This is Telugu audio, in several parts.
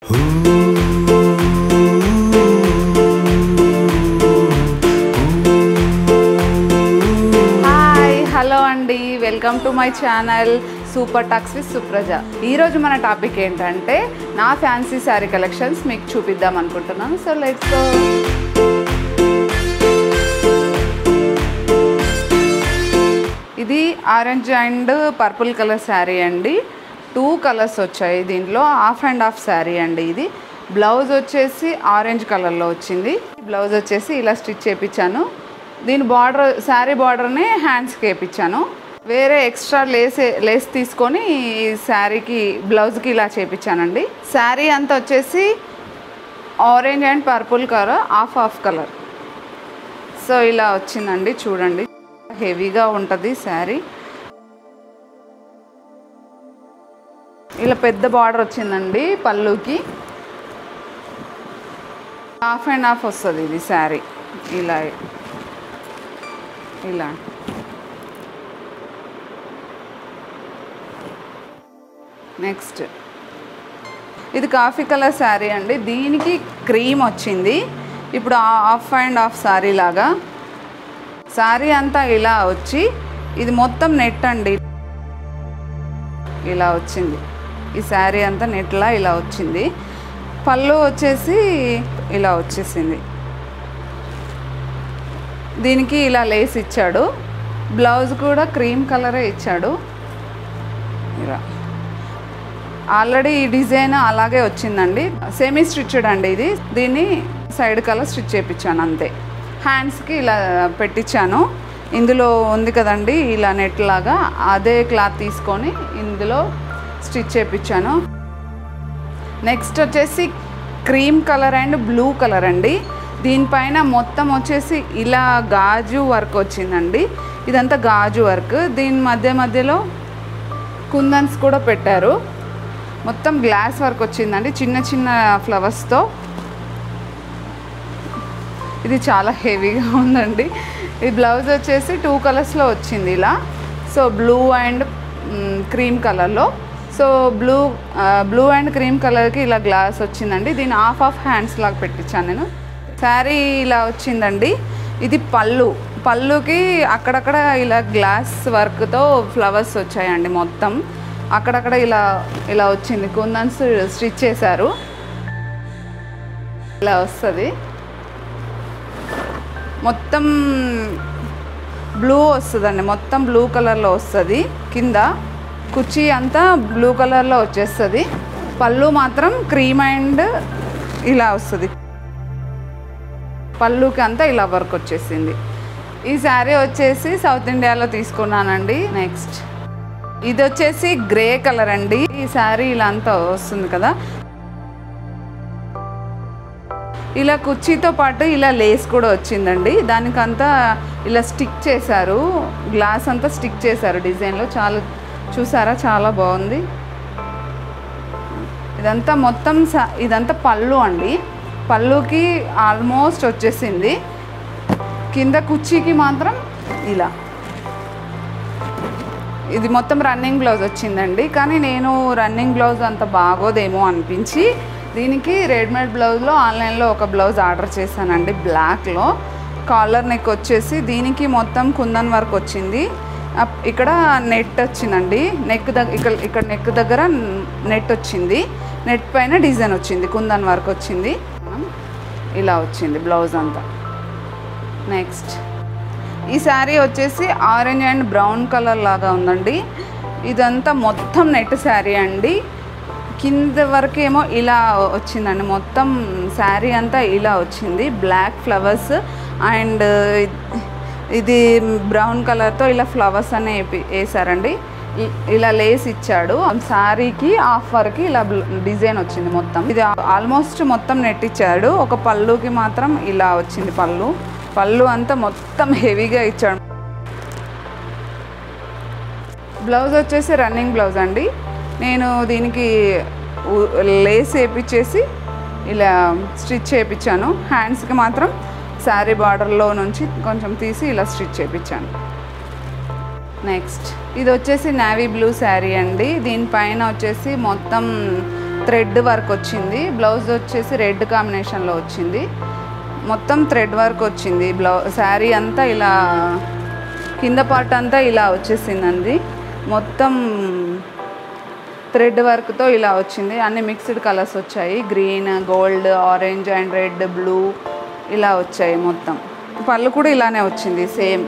హలో అండి, welcome to my channel super talks with Supraja. ఈరోజు మన టాపిక్ ఏంటంటే నా ఫ్యాన్సీ శారీ కలెక్షన్స్ మీకు చూపిద్దాం అనుకుంటున్నాను. So let's go. ఇది orange and purple colour sari అండి. 2 కలర్స్ వచ్చాయి దీంట్లో. హాఫ్ అండ్ హాఫ్ శారీ అండి. ఇది బ్లౌజ్ వచ్చేసి ఆరెంజ్ కలర్లో వచ్చింది. బ్లౌజ్ వచ్చేసి ఇలా స్టిచ్ చేయించాను. దీని బార్డర్, శారీ బార్డర్ని హ్యాండ్స్కి వేయించాను. వేరే ఎక్స్ట్రా లేస్ తీసుకొని ఈ శారీకి బ్లౌజ్కి ఇలా చేయించానండి. శారీ అంతా వచ్చేసి orange and purple colour, half colour. So ఇలా వచ్చిందండి, చూడండి. హెవీగా ఉంటుంది శారీ. ఇలా పెద్ద బార్డర్ వచ్చిందండి పళ్ళుకి. హాఫ్ అండ్ హాఫ్ వస్తుంది ఇది శారీ. ఇలా ఇలా నెక్స్ట్ ఇది కాఫీ కలర్ శారీ అండి. దీనికి క్రీమ్ వచ్చింది. ఇప్పుడు హాఫ్ అండ్ హాఫ్ శారీ లాగా శారీ అంతా ఇలా వచ్చి, ఇది మొత్తం నెట్ అండి. ఇలా వచ్చింది ఈ శారీ అంతా నెట్లా ఇలా వచ్చింది. పళ్ళు వచ్చేసి ఇలా వచ్చేసింది. దీనికి ఇలా లేస్ ఇచ్చాడు. బ్లౌజ్ కూడా క్రీమ్ కలరే ఇచ్చాడు. ఇలా ఆల్రెడీ ఈ డిజైన్ అలాగే వచ్చిందండి. సెమీ స్టిచ్డ్ అండి ఇది. దీన్ని సైడ్ కలర్ స్టిచ్ చేయించాను అంతే. హ్యాండ్స్కి ఇలా పెట్టించాను. ఇందులో ఉంది కదండి ఇలా నెట్ లాగా, అదే క్లాత్ తీసుకొని ఇందులో స్టిచ్ చేయించాను. నెక్స్ట్ వచ్చేసి cream colour and blue colour అండి. దీనిపైన మొత్తం వచ్చేసి ఇలా గాజు వర్క్ వచ్చిందండి. ఇదంతా గాజు వర్క్. దీని మధ్యలో కుందన్స్ కూడా పెట్టారు. మొత్తం గ్లాస్ వర్క్ వచ్చిందండి, చిన్న చిన్న ఫ్లవర్స్తో. ఇది చాలా హెవీగా ఉందండి. ఈ బ్లౌజ్ వచ్చేసి 2 కలర్స్లో వచ్చింది ఇలా. సో బ్లూ అండ్ క్రీమ్ కలర్లో. సో బ్లూ అండ్ క్రీమ్ కలర్కి ఇలా గ్లాస్ వచ్చిందండి. దీన్ని హాఫ్ హ్యాండ్స్ లాగా పెట్టించాను నేను. శారీ ఇలా వచ్చిందండి. ఇది పళ్ళుకి అక్కడక్కడ ఇలా గ్లాస్ వర్క్తో ఫ్లవర్స్ వచ్చాయండి. మొత్తం అక్కడక్కడ ఇలా వచ్చింది. కుందన్స్ స్టిచ్ చేశారు. ఇలా వస్తుంది. మొత్తం బ్లూ వస్తుందండి. మొత్తం బ్లూ కలర్లో వస్తుంది. కింద కుర్చీ అంతా బ్లూ కలర్లో వచ్చేస్తుంది. పళ్ళు మాత్రం క్రీమ్ అండ్ ఇలా వస్తుంది. పళ్ళుకి అంతా ఇలా వర్క్ వచ్చేసింది. ఈ శారీ వచ్చేసి సౌత్ ఇండియాలో తీసుకున్నానండి. నెక్స్ట్ ఇది వచ్చేసి గ్రే కలర్ అండి. ఈ శారీ ఇలా అంతా వస్తుంది కదా. ఇలా కుర్చీతో పాటు ఇలా లేస్ కూడా వచ్చిందండి. దానికంతా ఇలా స్టిక్ చేశారు. గ్లాస్ అంతా స్టిక్ చేశారు డిజైన్లో. చాలా చూసారా, చాలా బాగుంది. ఇదంతా మొత్తం ఇదంతా పళ్ళు అండి. పళ్ళుకి ఆల్మోస్ట్ వచ్చేసింది. కింద కుర్చీకి మాత్రం ఇలా. ఇది మొత్తం రన్నింగ్ బ్లౌజ్ వచ్చిందండి. కానీ నేను రన్నింగ్ బ్లౌజ్ అంత బాగోదేమో అనిపించి దీనికి రెడీమేడ్ బ్లౌజ్లో ఆన్లైన్లో ఒక బ్లౌజ్ ఆర్డర్ చేశానండి. బ్లాక్లో కాలర్ నెక్ వచ్చేసి దీనికి మొత్తం కుందన్ వర్క్ వచ్చింది. ఇక్కడ నెట్ వచ్చిందండి. ఇక్కడ నెక్ దగ్గర నెట్ వచ్చింది. నెట్ పైన డిజైన్ వచ్చింది, కుందన్ వర్క్ వచ్చింది. ఇలా వచ్చింది బ్లౌజ్ అంతా. నెక్స్ట్ ఈ శారీ వచ్చేసి ఆరెంజ్ అండ్ బ్రౌన్ కలర్ లాగా ఉందండి. ఇదంతా మొత్తం నెట్ శారీ అండి. కింద వరకు ఏమో ఇలా వచ్చిందండి. మొత్తం శారీ అంతా ఇలా వచ్చింది. బ్లాక్ ఫ్లవర్స్ అండ్ ఇది బ్రౌన్ కలర్తో ఇలా ఫ్లవర్స్ అనే వేసారండి. ఇలా లేస్ ఇచ్చాడు. శారీకి హాఫ్ వరకు ఇలా డిజైన్ వచ్చింది. మొత్తం ఇది ఆల్మోస్ట్ మొత్తం నెట్ ఇచ్చాడు. ఒక పళ్ళుకి మాత్రం ఇలా వచ్చింది. పళ్ళు అంతా మొత్తం హెవీగా ఇచ్చాడు. బ్లౌజ్ వచ్చేసి రన్నింగ్ బ్లౌజ్ అండి. నేను దీనికి లేస్ వేయించేసి ఇలా స్టిచ్ చేయించాను. హ్యాండ్స్కి మాత్రం శారీ బార్డర్లో నుంచి కొంచెం తీసి ఇలా స్టిచ్ చేయించాను. నెక్స్ట్ ఇది వచ్చేసి నేవీ బ్లూ శారీ అండి. దీనిపైన వచ్చేసి మొత్తం థ్రెడ్ వర్క్ వచ్చింది. బ్లౌజ్ వచ్చేసి రెడ్ కాంబినేషన్లో వచ్చింది. మొత్తం థ్రెడ్ వర్క్ వచ్చింది. శారీ అంతా ఇలా కింద పార్ట్ అంతా ఇలా వచ్చేసిందండి. మొత్తం థ్రెడ్ వర్క్తో ఇలా వచ్చింది. అన్ని మిక్స్డ్ కలర్స్ వచ్చాయి. Green, gold, orange and red, blue ఇలా వచ్చాయి. మొత్తం పళ్ళు కూడా ఇలానే వచ్చింది సేమ్.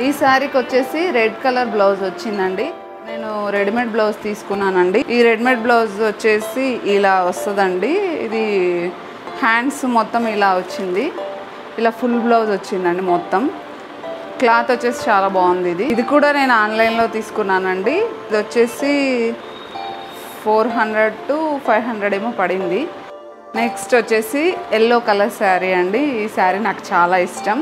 ఈ శారీకి వచ్చేసి రెడ్ కలర్ బ్లౌజ్ వచ్చిందండి. నేను రెడీమేడ్ బ్లౌజ్ తీసుకున్నానండి. ఈ రెడీమేడ్ బ్లౌజ్ వచ్చేసి ఇలా వస్తుందండి. ఇది హ్యాండ్స్ మొత్తం ఇలా వచ్చింది. ఇలా ఫుల్ బ్లౌజ్ వచ్చిందండి. మొత్తం క్లాత్ వచ్చేసి చాలా బాగుంది. ఇది కూడా నేను ఆన్లైన్లో తీసుకున్నానండి. ఇది వచ్చేసి 400 to 500 ఏమో పడింది. నెక్స్ట్ వచ్చేసి ఎల్లో కలర్ శారీ అండి. ఈ శారీ నాకు చాలా ఇష్టం.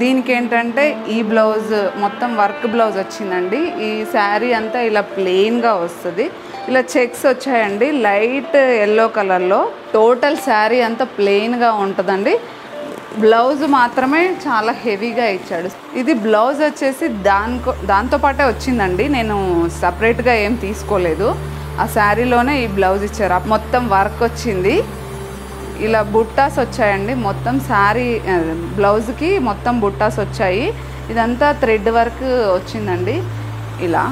దీనికి ఏంటంటే ఈ బ్లౌజ్ మొత్తం వర్క్ బ్లౌజ్ వచ్చిందండి. ఈ శారీ అంతా ఇలా ప్లెయిన్గా వస్తుంది. ఇలా చెక్స్ వచ్చాయండి లైట్ ఎల్లో కలర్లో. టోటల్ శారీ అంతా ప్లెయిన్గా ఉంటుందండి. బ్లౌజ్ మాత్రమే చాలా హెవీగా ఇచ్చాడు. ఇది బ్లౌజ్ వచ్చేసి దాంతోపాటే వచ్చిందండి. నేను సపరేట్గా ఏం తీసుకోలేదు. ఆ శారీలోనే ఈ బ్లౌజ్ ఇచ్చారు. మొత్తం వర్క్ వచ్చింది. ఇలా బుట్టాస్ వచ్చాయండి. మొత్తం శారీ బ్లౌజ్కి మొత్తం బుట్టాస్ వచ్చాయి. ఇదంతా థ్రెడ్ వర్క్ వచ్చిందండి. ఇలా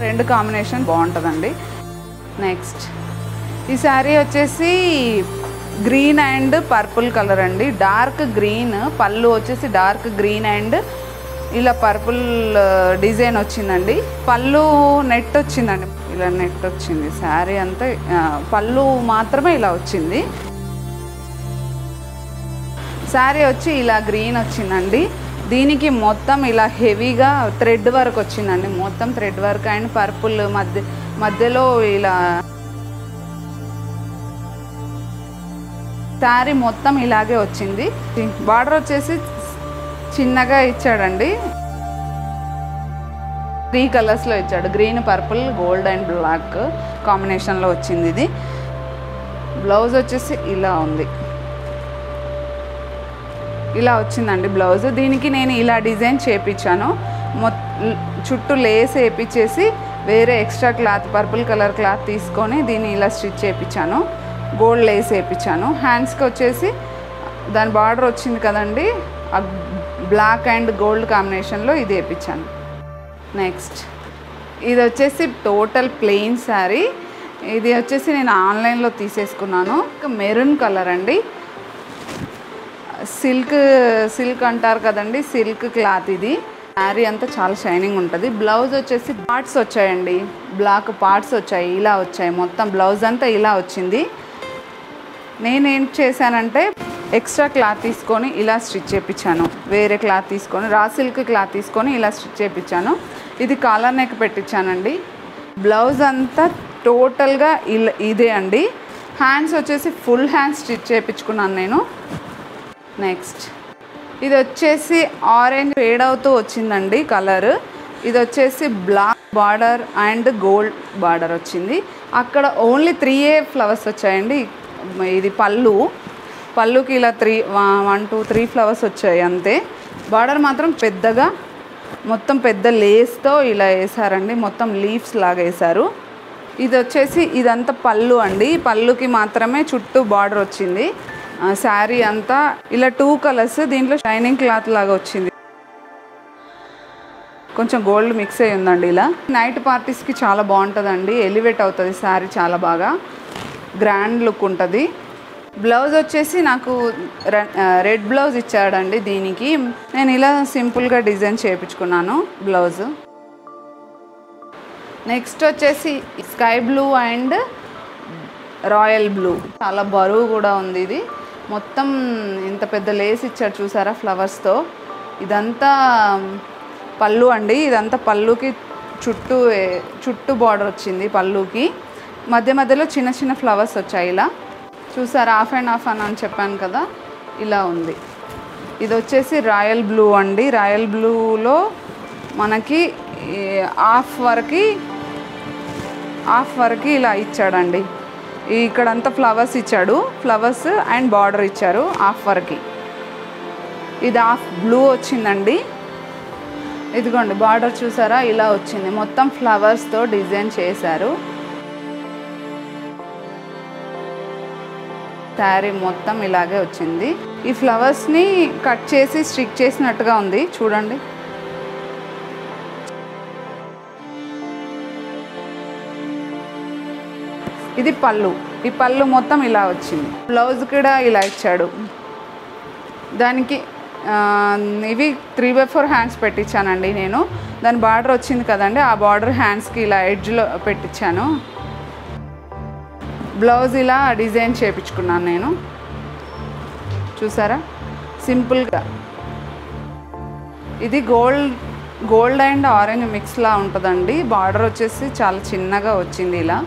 రెండు కాంబినేషన్ బాగుంటుందండి. నెక్స్ట్ ఈ శారీ వచ్చేసి గ్రీన్ అండ్ పర్పుల్ కలర్ అండి. డార్క్ గ్రీన్, పళ్ళు వచ్చేసి డార్క్ గ్రీన్ అండ్ ఇలా పర్పుల్ డిజైన్ వచ్చిందండి. పళ్ళు నెట్ వచ్చిందండి. ఇలా నెట్ వచ్చింది. శారీ అంతా పళ్ళు మాత్రమే ఇలా వచ్చింది. శారీ వచ్చి ఇలా గ్రీన్ వచ్చిందండి. దీనికి మొత్తం ఇలా హెవీగా థ్రెడ్ వర్క్ వచ్చిందండి. మొత్తం థ్రెడ్ వర్క్ అండ్ పర్పుల్ మధ్యలో ఇలా శారీ మొత్తం ఇలాగే వచ్చింది. బార్డర్ వచ్చేసి చిన్నగా ఇచ్చాడండి. 3 కలర్స్లో ఇచ్చాడు. Green, purple, gold and black కాంబినేషన్లో వచ్చింది. ఇది బ్లౌజ్ వచ్చేసి ఇలా ఉంది. ఇలా వచ్చిందండి బ్లౌజ్. దీనికి నేను ఇలా డిజైన్ చేయించాను. చుట్టూ లేస్ వేయించేసి వేరే extra cloth purple colour cloth తీసుకొని దీన్ని ఇలా స్టిచ్ చేయించాను. గోల్డ్ లేస్ వేయించాను. హ్యాండ్స్కి వచ్చేసి దాని బార్డర్ వచ్చింది కదండి, బ్లాక్ అండ్ గోల్డ్ కాంబినేషన్లో ఇది వేయించాను. నెక్స్ట్ ఇది వచ్చేసి టోటల్ ప్లెయిన్ శారీ. ఇది వచ్చేసి నేను ఆన్లైన్లో తీసేసుకున్నాను. మెరూన్ కలర్ అండి. సిల్క్ అంటారు కదండి, సిల్క్ క్లాత్ ఇది. శారీ అంతా చాలా షైనింగ్ ఉంటుంది. బ్లౌజ్ వచ్చేసి పార్ట్స్ వచ్చాయండి. బ్లాక్ పార్ట్స్ వచ్చాయి. ఇలా వచ్చాయి. మొత్తం బ్లౌజ్ అంతా ఇలా వచ్చింది. నేనేం చేశానంటే ఎక్స్ట్రా క్లాత్ తీసుకొని ఇలా స్టిచ్ చేయించాను. వేరే క్లాత్ తీసుకొని రా సిల్క్ క్లాత్ తీసుకొని ఇలా స్టిచ్ చేయించాను. ఇది కాలర్ నెక్ పెట్టించానండి. బ్లౌజ్ అంతా టోటల్గా ఇదే అండి. హ్యాండ్స్ వచ్చేసి ఫుల్ హ్యాండ్స్ స్టిచ్ చేయించుకున్నాను నేను. నెక్స్ట్ ఇది వచ్చేసి ఆరెంజ్ ఫేడ్ అవుతూ వచ్చిందండి కలర్. ఇది వచ్చేసి black border and gold border వచ్చింది. అక్కడ ఓన్లీ 3 ఫ్లవర్స్ వచ్చాయండి. ఇది పళ్ళుకి ఇలా 1 2 3 ఫ్లవర్స్ వచ్చాయి అంతే. బార్డర్ మాత్రం పెద్దగా మొత్తం పెద్ద లేస్తో ఇలా వేసారండి. మొత్తం లీవ్స్ లాగా వేసారు. ఇది వచ్చేసి ఇదంతా పళ్ళు అండి. పళ్ళుకి మాత్రమే చుట్టూ బార్డర్ వచ్చింది. శారీ అంతా ఇలా 2 కలర్స్. దీంట్లో షైనింగ్ క్లాత్ లాగా వచ్చింది. కొంచెం గోల్డ్ మిక్స్ అయ్యి ఉందండి. ఇలా నైట్ పార్టీస్కి చాలా బాగుంటుందండి. ఎలివేట్ అవుతుంది శారీ. చాలా బాగా గ్రాండ్ లుక్ ఉంటుంది. బ్లౌజ్ వచ్చేసి నాకు రెడ్ బ్లౌజ్ ఇచ్చాడండి. దీనికి నేను ఇలా సింపుల్గా డిజైన్ చేయించుకున్నాను బ్లౌజ్. నెక్స్ట్ వచ్చేసి sky blue and royal blue. చాలా బరువు కూడా ఉంది. ఇది మొత్తం ఇంత పెద్ద లేస్ ఇచ్చాడు చూసారా ఫ్లవర్స్తో. ఇదంతా పళ్ళు అండి. ఇదంతా పళ్ళుకి చుట్టూ బార్డర్ వచ్చింది. పళ్ళుకి మధ్యలో చిన్న చిన్న ఫ్లవర్స్ వచ్చాయి. ఇలా చూసారా, ఆఫ్ అండ్ ఆఫ్ అని చెప్పాను కదా, ఇలా ఉంది. ఇది వచ్చేసి రాయల్ బ్లూ అండి. రాయల్ బ్లూలో మనకి హాఫ్ వరకు ఇలా ఇచ్చాడండి. ఇక్కడంతా ఫ్లవర్స్ ఇచ్చాడు. ఫ్లవర్స్ అండ్ బార్డర్ ఇచ్చారు హాఫ్ వరకు. ఇది హాఫ్ బ్లూ వచ్చిందండి. ఇదిగోండి బార్డర్ చూసారా, ఇలా వచ్చింది. మొత్తం ఫ్లవర్స్తో డిజైన్ చేశారు. శారీ మొత్తం ఇలాగే వచ్చింది. ఈ ఫ్లవర్స్ని కట్ చేసి స్టిక్ చేసినట్టుగా ఉంది చూడండి. ఇది పళ్ళు. ఈ పళ్ళు మొత్తం ఇలా వచ్చింది. బ్లౌజ్ కూడా ఇలా ఇచ్చాడు. దానికి ఇవి 3/4 హ్యాండ్స్ పెట్టించానండి నేను. దాని బార్డర్ వచ్చింది కదండి, ఆ బార్డర్ హ్యాండ్స్కి ఇలా ఎడ్జ్లో పెట్టించాను. బ్లౌజ్ ఇలా డిజైన్ చేయించుకున్నాను నేను. చూసారా సింపుల్గా. ఇది గోల్డ్ అండ్ ఆరెంజ్ మిక్స్లా ఉంటుందండి. బార్డర్ వచ్చేసి చాలా చిన్నగా వచ్చింది. ఇలా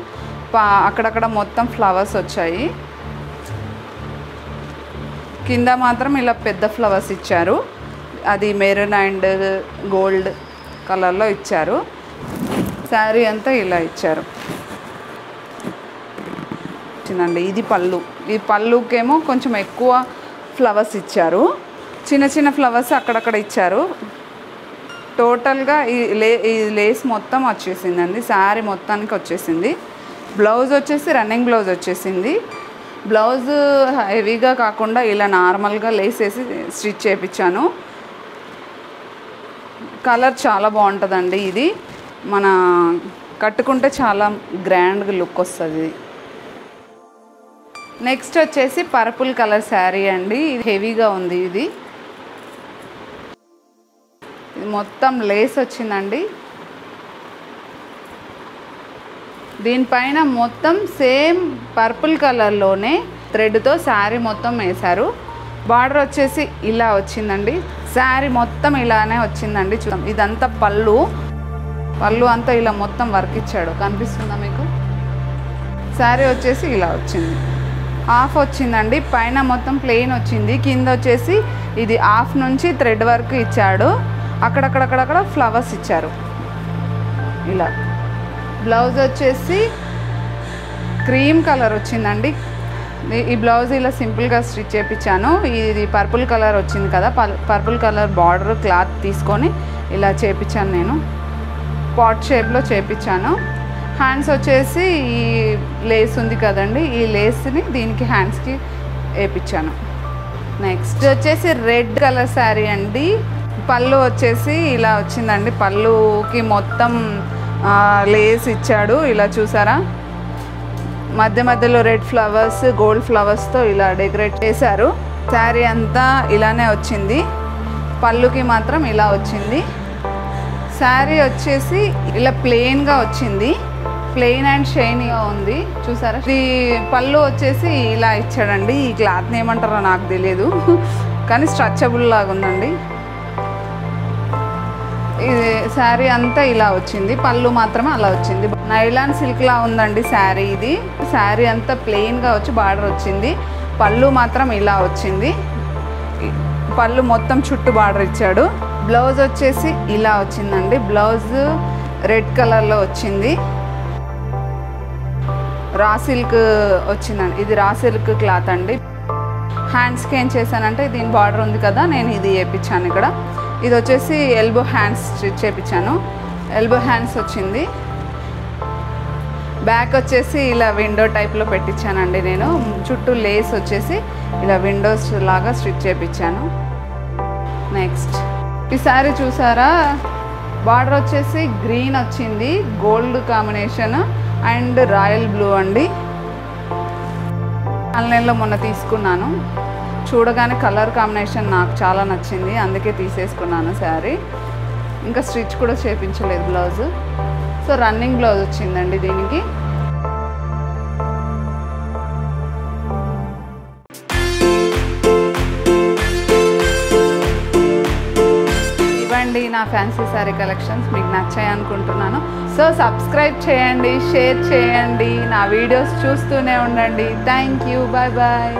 అక్కడక్కడ మొత్తం ఫ్లవర్స్ వచ్చాయి. కింద మాత్రం ఇలా పెద్ద ఫ్లవర్స్ ఇచ్చారు. అది మెరూన్ అండ్ గోల్డ్ కలర్లో ఇచ్చారు. శారీ అంతా ఇలా ఇచ్చారు. ఇది పళ్ళు. ఈ పళ్ళుకేమో కొంచెం ఎక్కువ ఫ్లవర్స్ ఇచ్చారు. చిన్న చిన్న ఫ్లవర్స్ అక్కడక్కడ ఇచ్చారు. టోటల్గా ఈ లేస్ మొత్తం వచ్చేసిందండి. శారీ మొత్తానికి వచ్చేసింది. బ్లౌజ్ వచ్చేసి రన్నింగ్ బ్లౌజ్ వచ్చేసింది. బ్లౌజ్ హెవీగా కాకుండా ఇలా నార్మల్గా లేస్ వేసి స్టిచ్ చేయించాను. కలర్ చాలా బాగుంటుందండి. ఇది మన కట్టుకుంటే చాలా గ్రాండ్గా లుక్ వస్తుంది. నెక్స్ట్ వచ్చేసి పర్పుల్ కలర్ శారీ అండి. ఇది హెవీగా ఉంది. ఇది మొత్తం లేస్ వచ్చిందండి. దీనిపైన మొత్తం సేమ్ పర్పుల్ కలర్లోనే థ్రెడ్తో శారీ మొత్తం వేశారు. బార్డర్ వచ్చేసి ఇలా వచ్చిందండి. శారీ మొత్తం ఇలానే వచ్చిందండి. చూద్దాం. ఇదంతా పళ్ళు అంతా ఇలా మొత్తం వర్క్ ఇచ్చాడు. కనిపిస్తుందా మీకు? శారీ వచ్చేసి ఇలా వచ్చింది. హాఫ్ వచ్చిందండి. పైన మొత్తం ప్లెయిన్ వచ్చింది. కింద వచ్చేసి ఇది హాఫ్ నుంచి థ్రెడ్ వర్క్ ఇచ్చాడు. అక్కడక్కడక్కడక్కడ ఫ్లవర్స్ ఇచ్చారు ఇలా. బ్లౌజ్ వచ్చేసి క్రీమ్ కలర్ వచ్చిందండి. ఈ బ్లౌజ్ ఇలా సింపుల్గా స్టిచ్ చేయించాను. ఇది పర్పుల్ కలర్ వచ్చింది కదా, పర్పుల్ కలర్ బార్డర్ క్లాత్ తీసుకొని ఇలా చేయించాను నేను. పాట్ షేప్లో చేయించాను. హ్యాండ్స్ వచ్చేసి ఈ లేస్ ఉంది కదండి, ఈ లేస్ని దీనికి హ్యాండ్స్కి వేయించాను. నెక్స్ట్ వచ్చేసి రెడ్ కలర్ శారీ అండి. పళ్ళు వచ్చేసి ఇలా వచ్చిందండి. పళ్ళుకి మొత్తం లేస్ ఇచ్చాడు. ఇలా చూసారా, మధ్య మధ్యలో రెడ్ ఫ్లవర్స్ గోల్డ్ ఫ్లవర్స్తో ఇలా డెకరేట్ చేశారు. శారీ అంతా ఇలానే వచ్చింది. పళ్ళుకి మాత్రం ఇలా వచ్చింది. శారీ వచ్చేసి ఇలా ప్లెయిన్గా వచ్చింది. ప్లెయిన్ అండ్ షైనీగా ఉంది. చూసారా, ఈ పళ్ళు వచ్చేసి ఇలా ఇచ్చాడండి. ఈ క్లాత్ని ఏమంటారో నాకు తెలియదు, కానీ స్ట్రెచబుల్ లాగా ఉందండి. ఇది శారీ అంతా ఇలా వచ్చింది. పళ్ళు మాత్రమే అలా వచ్చింది. నైలాన్ సిల్క్లా ఉందండి శారీ. ఇది శారీ అంతా ప్లెయిన్గా వచ్చి బార్డర్ వచ్చింది. పళ్ళు మాత్రం ఇలా వచ్చింది. పళ్ళు మొత్తం చుట్టూ బార్డర్ ఇచ్చాడు. బ్లౌజ్ వచ్చేసి ఇలా వచ్చిందండి. బ్లౌజ్ రెడ్ కలర్లో వచ్చింది. రా సిల్క్ వచ్చిందండి. ఇది రా సిల్క్ క్లాత్ అండి. హ్యాండ్స్కి ఏం చేశానంటే, దీని బార్డర్ ఉంది కదా, నేను ఇది వేయించాను ఇక్కడ. ఇది వచ్చేసి ఎల్బో హ్యాండ్స్ స్టిచ్ చేయించాను. ఎల్బో హ్యాండ్స్ వచ్చింది. బ్యాక్ వచ్చేసి ఇలా విండో టైప్లో పెట్టించానండి నేను. చుట్టూ లేస్ వచ్చేసి ఇలా విండోస్ లాగా స్టిచ్ చేయించాను. నెక్స్ట్ ఈ శారీ చూసారా, బార్డర్ వచ్చేసి గ్రీన్ వచ్చింది, gold combination and royal blue అండి. ఆన్లైన్లో మొన్న తీసుకున్నాను. చూడగానే కలర్ కాంబినేషన్ నాకు చాలా నచ్చింది, అందుకే తీసేసుకున్నాను శారీ. ఇంకా స్టిచ్ కూడా చేయించలేదు బ్లౌజ్. సో రన్నింగ్ బ్లౌజ్ వచ్చిందండి దీనికి. ఇవ్వండి నా ఫ్యాన్సీ శారీ కలెక్షన్స్. మీకు నచ్చాయి అనుకుంటున్నాను. సో సబ్స్క్రైబ్ చేయండి, షేర్ చేయండి, నా వీడియోస్ చూస్తూనే ఉండండి. Thank you. Bye bye.